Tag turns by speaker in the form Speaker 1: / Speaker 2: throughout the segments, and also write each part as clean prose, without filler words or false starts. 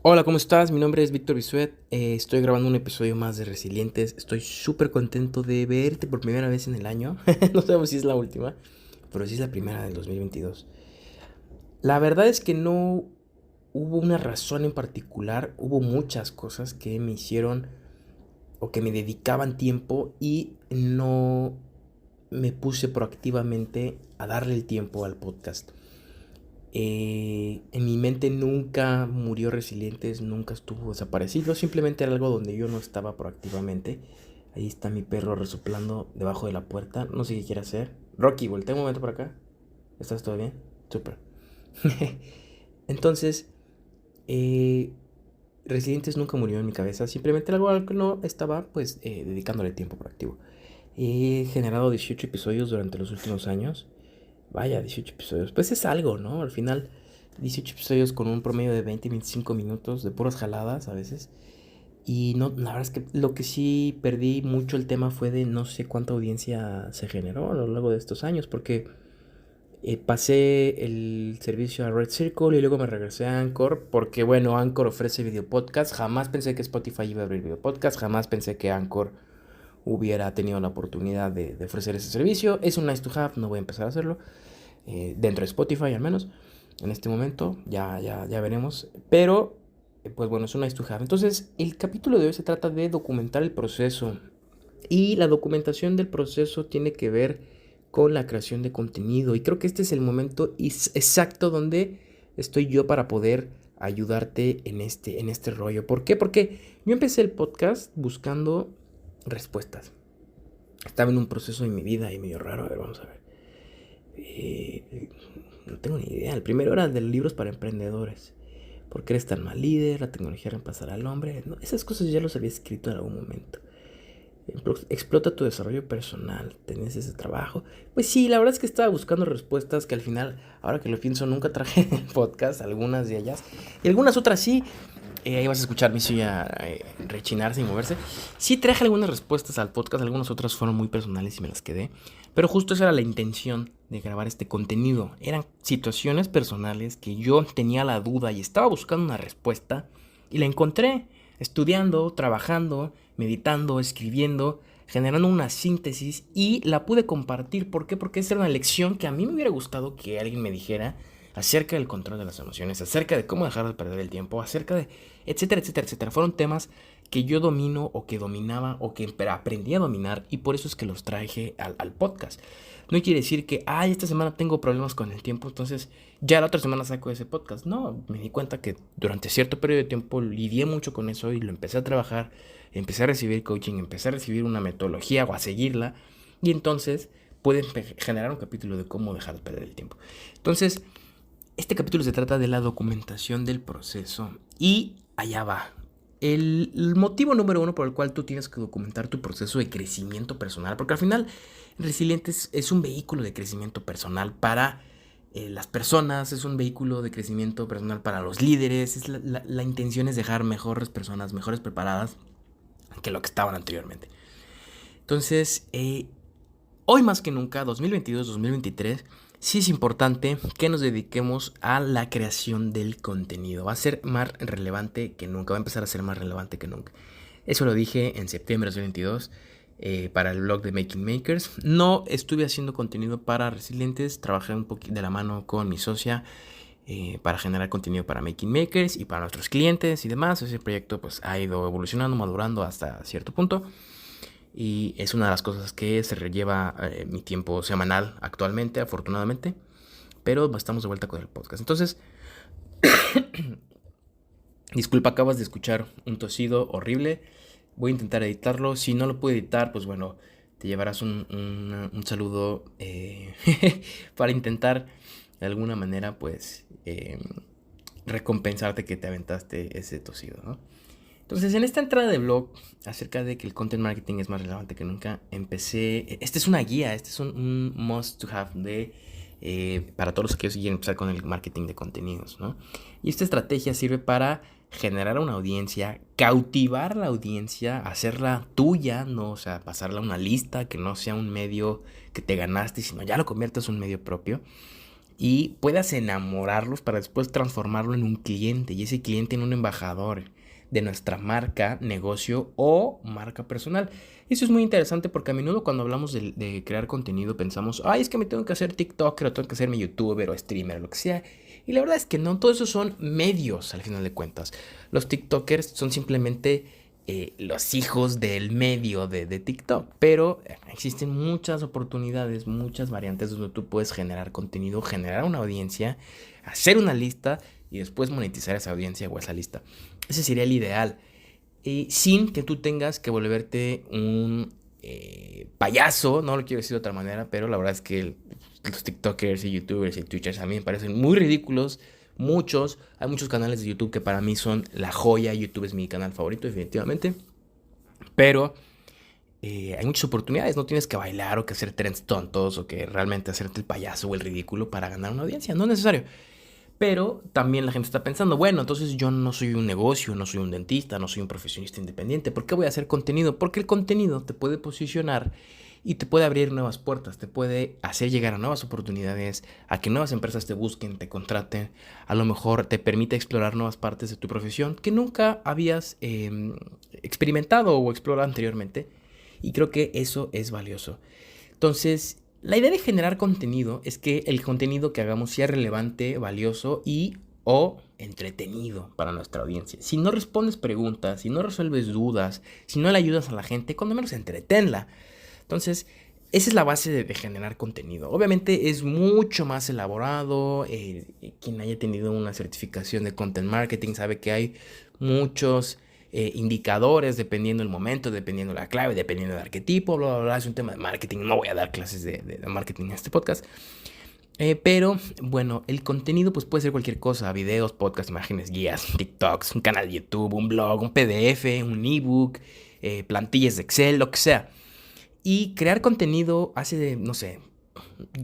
Speaker 1: Hola, ¿cómo estás? Mi nombre es Víctor Bisuet. Estoy grabando un episodio más de Resilientes. Estoy súper contento de verte por primera vez en el año. No sabemos si es la última, pero sí es la primera del 2022. La verdad es que no hubo una razón en particular. Hubo muchas cosas que me hicieron o que me dedicaban tiempo y no me puse proactivamente a darle el tiempo al podcast. En mi mente nunca murió Resilientes, nunca estuvo desaparecido, simplemente era algo donde yo no estaba proactivamente. Ahí está mi perro resoplando debajo de la puerta, no sé qué quiere hacer. Rocky, voltea un momento por acá. ¿Estás todo bien? Súper. Entonces, eh, Resilientes nunca murió en mi cabeza, simplemente era algo al que no estaba pues dedicándole tiempo proactivo. He generado 18 episodios durante los últimos años. Vaya, 18 episodios. Pues es algo, ¿no? Al final, 18 episodios con un promedio de 20-25 minutos, de puras jaladas a veces. Y no, la verdad es que lo que sí perdí mucho el tema fue de no sé cuánta audiencia se generó a lo largo de estos años, porque pasé el servicio a Red Circle y luego me regresé a Anchor, porque bueno, Anchor ofrece video podcast. Jamás pensé que Spotify iba a abrir video podcast, jamás pensé que Anchor hubiera tenido la oportunidad de ofrecer ese servicio. Es un nice to have, no voy a empezar a hacerlo dentro de Spotify al menos, en este momento, ya veremos, pero pues bueno, es un nice to have. Entonces, el capítulo de hoy se trata de documentar el proceso y la documentación del proceso tiene que ver con la creación de contenido y creo que este es el momento exacto donde estoy yo para poder ayudarte en este rollo. ¿Por qué? Porque yo empecé el podcast buscando respuestas. Estaba en un proceso en mi vida y medio raro. A ver, vamos a ver. No tengo ni idea. El primero era de libros para emprendedores. ¿Por qué eres tan mal líder? La tecnología reemplazará al hombre. No, esas cosas ya los había escrito en algún momento. Explota tu desarrollo personal. ¿Tenés ese trabajo? Pues sí, la verdad es que estaba buscando respuestas que al final, ahora que lo pienso, nunca traje en el podcast. Algunas de ellas. Y algunas otras sí. Ahí vas a escuchar mi silla rechinarse y moverse. Sí traje algunas respuestas al podcast, algunas otras fueron muy personales y me las quedé. Pero justo esa era la intención de grabar este contenido. Eran situaciones personales que yo tenía la duda y estaba buscando una respuesta y la encontré estudiando, trabajando, meditando, escribiendo, generando una síntesis y la pude compartir. ¿Por qué? Porque esa era una lección que a mí me hubiera gustado que alguien me dijera acerca del control de las emociones, acerca de cómo dejar de perder el tiempo, acerca de etcétera, etcétera, etcétera. Fueron temas que yo domino o que dominaba o que aprendí a dominar y por eso es que los traje al podcast. No quiere decir que, ay, esta semana tengo problemas con el tiempo, entonces ya la otra semana saco ese podcast. No, me di cuenta que durante cierto periodo de tiempo lidié mucho con eso y lo empecé a trabajar, empecé a recibir coaching, empecé a recibir una metodología o a seguirla y entonces pueden generar un capítulo de cómo dejar de perder el tiempo. Entonces, este capítulo se trata de la documentación del proceso y allá va. El motivo número uno por el cual tú tienes que documentar tu proceso de crecimiento personal, porque al final Resilientes es un vehículo de crecimiento personal para las personas, es un vehículo de crecimiento personal para los líderes, la intención es dejar mejores personas, mejores preparadas que lo que estaban anteriormente. Entonces, hoy más que nunca, 2022-2023, sí es importante que nos dediquemos a la creación del contenido. Va a ser más relevante que nunca, va a empezar a ser más relevante que nunca. Eso lo dije en septiembre de 2022 para el blog de Making Makers. No estuve haciendo contenido para Resilientes, trabajé un poquito de la mano con mi socia para generar contenido para Making Makers y para nuestros clientes y demás. Ese proyecto pues ha ido evolucionando, madurando hasta cierto punto. Y es una de las cosas que se lleva mi tiempo semanal actualmente, afortunadamente. Pero estamos de vuelta con el podcast. Entonces, disculpa, acabas de escuchar un tosido horrible. Voy a intentar editarlo. Si no lo puedo editar, pues bueno, te llevarás un saludo para intentar de alguna manera, pues, recompensarte que te aventaste ese tosido, ¿no? Entonces, en esta entrada de blog acerca de que el content marketing es más relevante que nunca, empecé. Esta es una guía, este es un must to have para todos los que quieren empezar con el marketing de contenidos, ¿no? Y esta estrategia sirve para generar una audiencia, cautivar a la audiencia, hacerla tuya, ¿no? O sea, pasarla a una lista que no sea un medio que te ganaste, sino ya lo conviertas en un medio propio. y puedas enamorarlos para después transformarlo en un cliente y ese cliente en un embajador de nuestra marca, negocio o marca personal. Eso es muy interesante porque a menudo cuando hablamos de crear contenido pensamos, ay, es que me tengo que hacer TikToker o tengo que hacerme YouTuber o streamer o lo que sea. Y la verdad es que no, todo eso son medios al final de cuentas. Los TikTokers son simplemente los hijos del medio de TikTok. Pero existen muchas oportunidades, muchas variantes donde tú puedes generar contenido, generar una audiencia, hacer una lista y después monetizar esa audiencia o esa lista. Ese sería el ideal. Sin que tú tengas que volverte un payaso, no lo quiero decir de otra manera, pero la verdad es que los TikTokers y YouTubers y Twitchers a mí me parecen muy ridículos. Hay muchos canales de YouTube que para mí son la joya. YouTube es mi canal favorito, definitivamente. Pero hay muchas oportunidades. No tienes que bailar o que hacer trends tontos o que realmente hacerte el payaso o el ridículo para ganar una audiencia. No es necesario. Pero también la gente está pensando, bueno, entonces yo no soy un negocio, no soy un dentista, no soy un profesionista independiente. ¿Por qué voy a hacer contenido? Porque el contenido te puede posicionar y te puede abrir nuevas puertas, te puede hacer llegar a nuevas oportunidades, a que nuevas empresas te busquen, te contraten. A lo mejor te permite explorar nuevas partes de tu profesión que nunca habías experimentado o explorado anteriormente. Y creo que eso es valioso. Entonces, la idea de generar contenido es que el contenido que hagamos sea relevante, valioso y o entretenido para nuestra audiencia. Si no respondes preguntas, si no resuelves dudas, si no le ayudas a la gente, cuando menos entretenla. Entonces, esa es la base de generar contenido. Obviamente es mucho más elaborado. Quien haya tenido una certificación de content marketing sabe que hay muchos indicadores dependiendo del momento, dependiendo la clave, dependiendo del arquetipo, bla, bla, bla. Es un tema de marketing. No voy a dar clases de marketing en este podcast. Pero bueno, el contenido pues puede ser cualquier cosa: videos, podcasts, imágenes, guías, TikToks, un canal de YouTube, un blog, un PDF, un ebook, plantillas de Excel, lo que sea. Y crear contenido hace, no sé,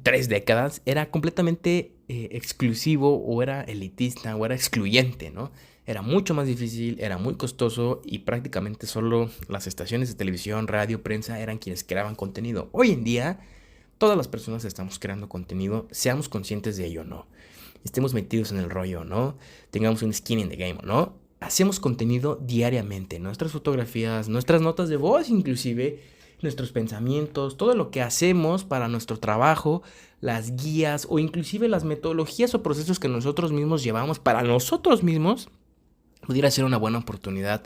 Speaker 1: 3 décadas era completamente exclusivo o era elitista o era excluyente, ¿no? Era mucho más difícil, era muy costoso y prácticamente solo las estaciones de televisión, radio, prensa eran quienes creaban contenido. Hoy en día, todas las personas estamos creando contenido, seamos conscientes de ello o no. Estemos metidos en el rollo o no, tengamos un skin in the game o no. Hacemos contenido diariamente, nuestras fotografías, nuestras notas de voz inclusive, nuestros pensamientos, todo lo que hacemos para nuestro trabajo, las guías o inclusive las metodologías o procesos que nosotros mismos llevamos para nosotros mismos, pudiera ser una buena oportunidad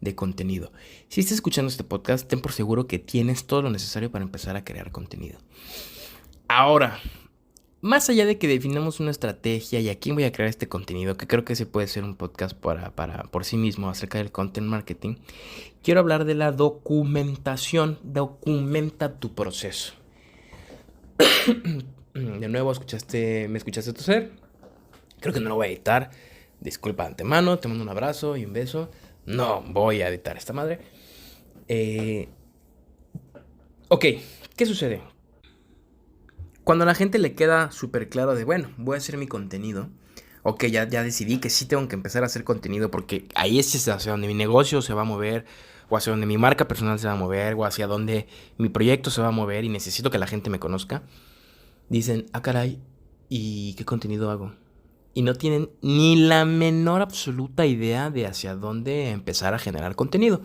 Speaker 1: de contenido. Si estás escuchando este podcast, ten por seguro que tienes todo lo necesario para empezar a crear contenido. Ahora, más allá de que definamos una estrategia y a quién voy a crear este contenido, que creo que ese puede ser un podcast por sí mismo acerca del content marketing, quiero hablar de la documentación. Documenta tu proceso. De nuevo, ¿me escuchaste toser? Creo que no lo voy a editar. Disculpa de antemano, te mando un abrazo y un beso. No voy a editar esta madre. Ok, ¿qué sucede? Cuando a la gente le queda súper claro de, bueno, voy a hacer mi contenido. Ok, ya decidí que sí tengo que empezar a hacer contenido porque ahí es hacia donde mi negocio se va a mover, o hacia donde mi marca personal se va a mover, o hacia donde mi proyecto se va a mover y necesito que la gente me conozca. Dicen, ah, caray, ¿y qué contenido hago? Y no tienen ni la menor absoluta idea de hacia dónde empezar a generar contenido.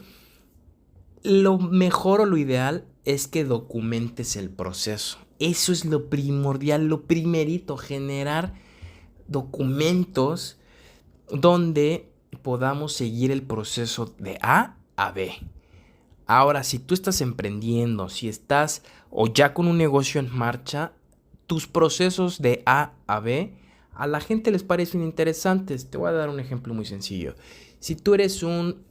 Speaker 1: Lo mejor o lo ideal es que documentes el proceso. Eso es lo primordial, lo primerito, generar documentos donde podamos seguir el proceso de A a B. Ahora, si tú estás emprendiendo, si estás o ya con un negocio en marcha, tus procesos de A a B a la gente les parecen interesantes. Te voy a dar un ejemplo muy sencillo. Si tú eres un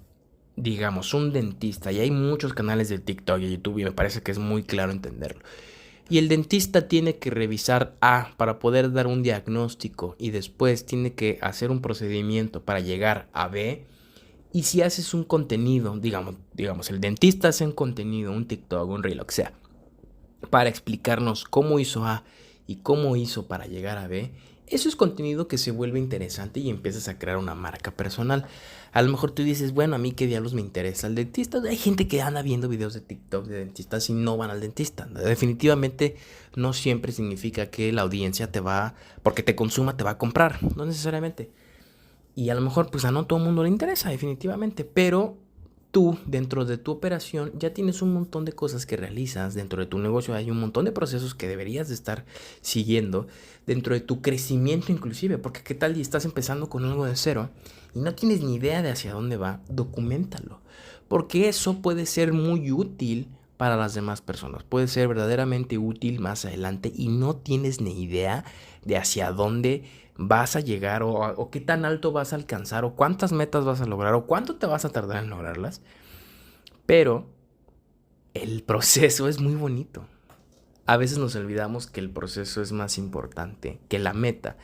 Speaker 1: dentista, y hay muchos canales de TikTok y YouTube y me parece que es muy claro entenderlo. Y el dentista tiene que revisar A para poder dar un diagnóstico y después tiene que hacer un procedimiento para llegar a B. Y si haces un contenido, digamos, el dentista hace un contenido, un TikTok, un Reel, lo que sea, para explicarnos cómo hizo A y cómo hizo para llegar a B, Eso es contenido que se vuelve interesante y empiezas a crear una marca personal. A lo mejor tú dices, bueno, a mí qué diablos me interesa el dentista. Hay gente que anda viendo videos de TikTok de dentistas y no van al dentista. Definitivamente no siempre significa que la audiencia porque te consuma, te va a comprar. No necesariamente. Y a lo mejor pues a no todo el mundo le interesa, definitivamente. Pero tú, dentro de tu operación, ya tienes un montón de cosas que realizas. Dentro de tu negocio hay un montón de procesos que deberías de estar siguiendo. Dentro de tu crecimiento inclusive. Porque qué tal y estás empezando con algo de cero y no tienes ni idea de hacia dónde va. Documéntalo. Porque eso puede ser muy útil para las demás personas. Puede ser verdaderamente útil más adelante y no tienes ni idea de hacia dónde vas a llegar o qué tan alto vas a alcanzar o cuántas metas vas a lograr o cuánto te vas a tardar en lograrlas. Pero el proceso es muy bonito. A veces nos olvidamos que el proceso es más importante que la meta,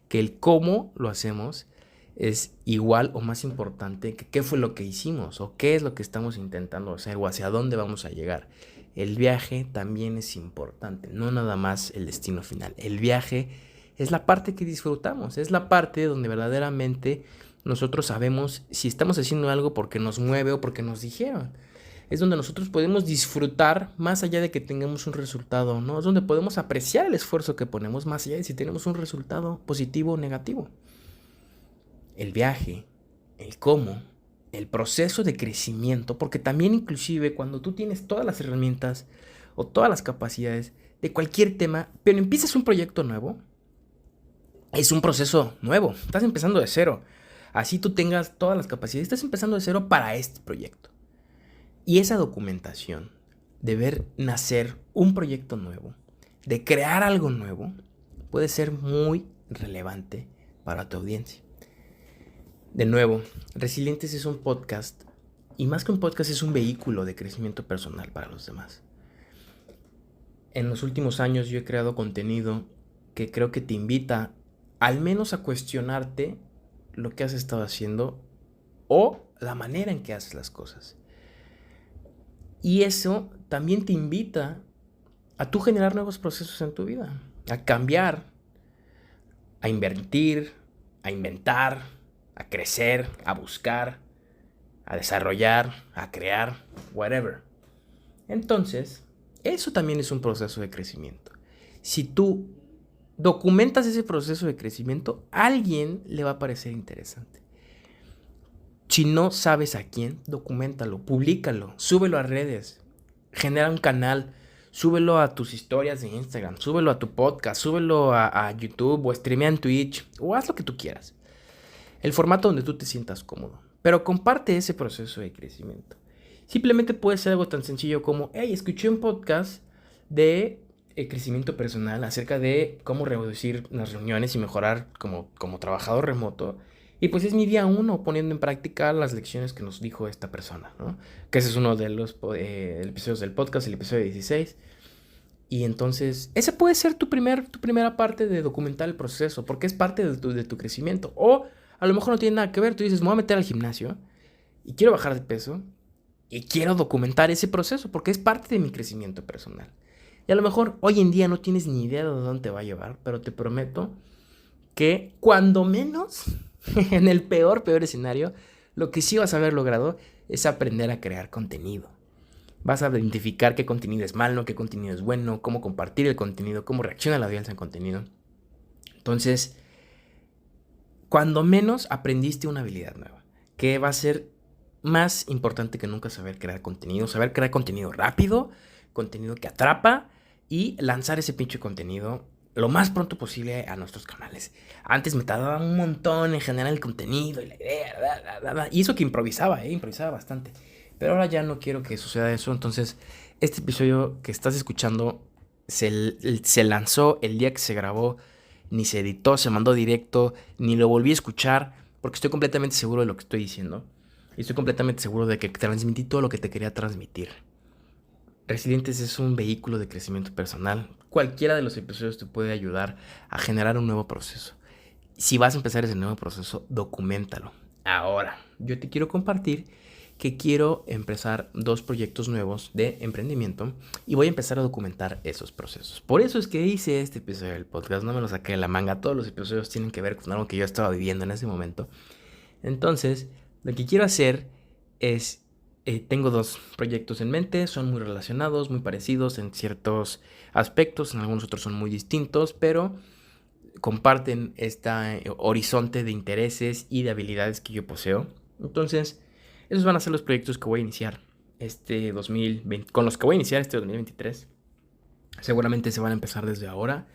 Speaker 1: que el cómo lo hacemos es igual o más importante que qué fue lo que hicimos o qué es lo que estamos intentando hacer o hacia dónde vamos a llegar. El viaje también es importante, no nada más el destino final. El viaje es la parte que disfrutamos, es la parte donde verdaderamente nosotros sabemos si estamos haciendo algo porque nos mueve o porque nos dijeron. Es donde nosotros podemos disfrutar más allá de que tengamos un resultado, ¿no? Es donde podemos apreciar el esfuerzo que ponemos más allá de si tenemos un resultado positivo o negativo. El viaje, el cómo, el proceso de crecimiento, porque también inclusive cuando tú tienes todas las herramientas o todas las capacidades de cualquier tema, pero empiezas un proyecto nuevo, es un proceso nuevo, estás empezando de cero. Así tú tengas todas las capacidades, estás empezando de cero para este proyecto. Y esa documentación de ver nacer un proyecto nuevo, de crear algo nuevo, puede ser muy relevante para tu audiencia. De nuevo, Resilientes es un podcast, y más que un podcast es un vehículo de crecimiento personal para los demás. En los últimos años yo he creado contenido que creo que te invita al menos a cuestionarte lo que has estado haciendo o la manera en que haces las cosas. Y eso también te invita a tú generar nuevos procesos en tu vida, a cambiar, a invertir, a inventar, a crecer, a buscar, a desarrollar, a crear, whatever. Entonces, eso también es un proceso de crecimiento. Si tú documentas ese proceso de crecimiento, a alguien le va a parecer interesante. Si no sabes a quién, documéntalo, públicalo, súbelo a redes, genera un canal, súbelo a tus historias de Instagram, súbelo a tu podcast, súbelo a YouTube o streamea en Twitch o haz lo que tú quieras. El formato donde tú te sientas cómodo. Pero comparte ese proceso de crecimiento. Simplemente puede ser algo tan sencillo como, hey, escuché un podcast de crecimiento personal acerca de cómo reducir las reuniones y mejorar como trabajador remoto. Y pues es mi día 1 poniendo en práctica las lecciones que nos dijo esta persona, ¿no? Que ese es uno de los episodios del podcast, el episodio 16. Y entonces, ese puede ser tu primera parte de documentar el proceso, porque es parte de tu crecimiento. O a lo mejor no tiene nada que ver, tú dices, me voy a meter al gimnasio y quiero bajar de peso y quiero documentar ese proceso porque es parte de mi crecimiento personal. Y a lo mejor hoy en día no tienes ni idea de dónde te va a llevar, pero te prometo que cuando menos, en el peor escenario, lo que sí vas a haber logrado es aprender a crear contenido. Vas a identificar qué contenido es malo, qué contenido es bueno, cómo compartir el contenido, cómo reacciona la audiencia en contenido. Entonces, cuando menos aprendiste una habilidad nueva, que va a ser más importante que nunca saber crear contenido rápido, contenido que atrapa y lanzar ese pinche contenido lo más pronto posible a nuestros canales. Antes me tardaba un montón en generar el contenido y la idea, y eso que improvisaba bastante. Pero ahora ya no quiero que suceda eso, entonces este episodio que estás escuchando se lanzó el día que se grabó, ni se editó, se mandó directo, ni lo volví a escuchar, porque estoy completamente seguro de lo que estoy diciendo. Y estoy completamente seguro de que transmití todo lo que te quería transmitir. Resilientes es un vehículo de crecimiento personal. Cualquiera de los episodios te puede ayudar a generar un nuevo proceso. Si vas a empezar ese nuevo proceso, documéntalo. Ahora, yo te quiero compartir que quiero empezar 2 proyectos nuevos de emprendimiento y voy a empezar a documentar esos procesos. Por eso es que hice este episodio del podcast, no me lo saqué de la manga, todos los episodios tienen que ver con algo que yo estaba viviendo en ese momento. Entonces, lo que quiero hacer es, tengo 2 proyectos en mente, son muy relacionados, muy parecidos en ciertos aspectos, en algunos otros son muy distintos, pero comparten este horizonte de intereses y de habilidades que yo poseo. Entonces, esos van a ser los proyectos que voy a iniciar con los que voy a iniciar este 2023. Seguramente se van a empezar desde ahora.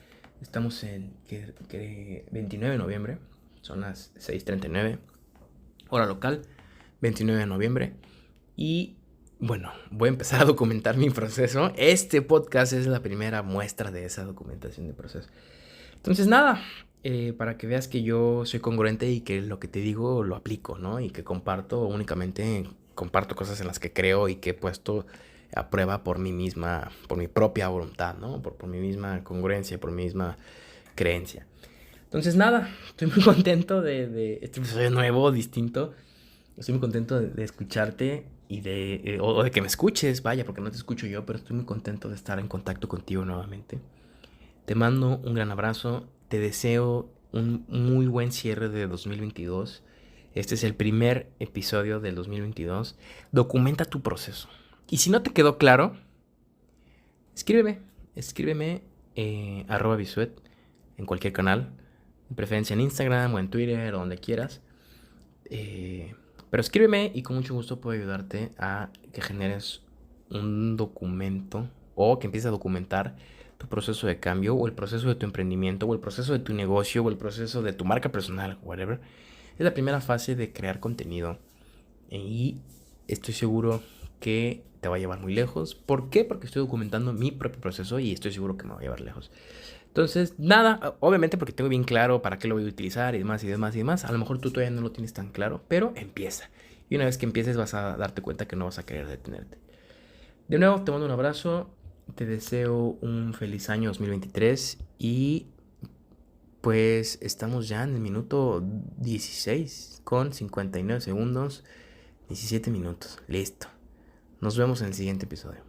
Speaker 1: Estamos en 29 de noviembre, son las 6:39, hora local, 29 de noviembre. Y bueno, voy a empezar a documentar mi proceso. Este podcast es la primera muestra de esa documentación de proceso. Entonces nada, para que veas que yo soy congruente y que lo que te digo lo aplico, ¿no? Y que únicamente comparto cosas en las que creo y que he puesto a prueba por mí misma, por mi propia voluntad, ¿no? Por mi misma congruencia, por mi misma creencia. Entonces nada, estoy muy contento de este episodio nuevo, distinto. Estoy muy contento de escucharte y o de que me escuches, vaya, porque no te escucho yo, pero estoy muy contento de estar en contacto contigo nuevamente. Te mando un gran abrazo, te deseo un muy buen cierre de 2022. Este es el primer episodio del 2022. Documenta tu proceso. Y si no te quedó claro, escríbeme @bisuet en cualquier canal, de preferencia en Instagram o en Twitter o donde quieras. Pero escríbeme y con mucho gusto puedo ayudarte a que generes un documento o que empieces a documentar tu proceso de cambio o el proceso de tu emprendimiento o el proceso de tu negocio o el proceso de tu marca personal, whatever. Es la primera fase de crear contenido y estoy seguro que te va a llevar muy lejos. ¿Por qué? Porque estoy documentando mi propio proceso y estoy seguro que me va a llevar lejos. Entonces, nada, obviamente porque tengo bien claro para qué lo voy a utilizar y demás y demás y demás. A lo mejor tú todavía no lo tienes tan claro, pero empieza. Y una vez que empieces vas a darte cuenta que no vas a querer detenerte. De nuevo, te mando un abrazo, te deseo un feliz año 2023 y pues estamos ya en el minuto 16 con 59 segundos, 17 minutos. Listo. Nos vemos en el siguiente episodio.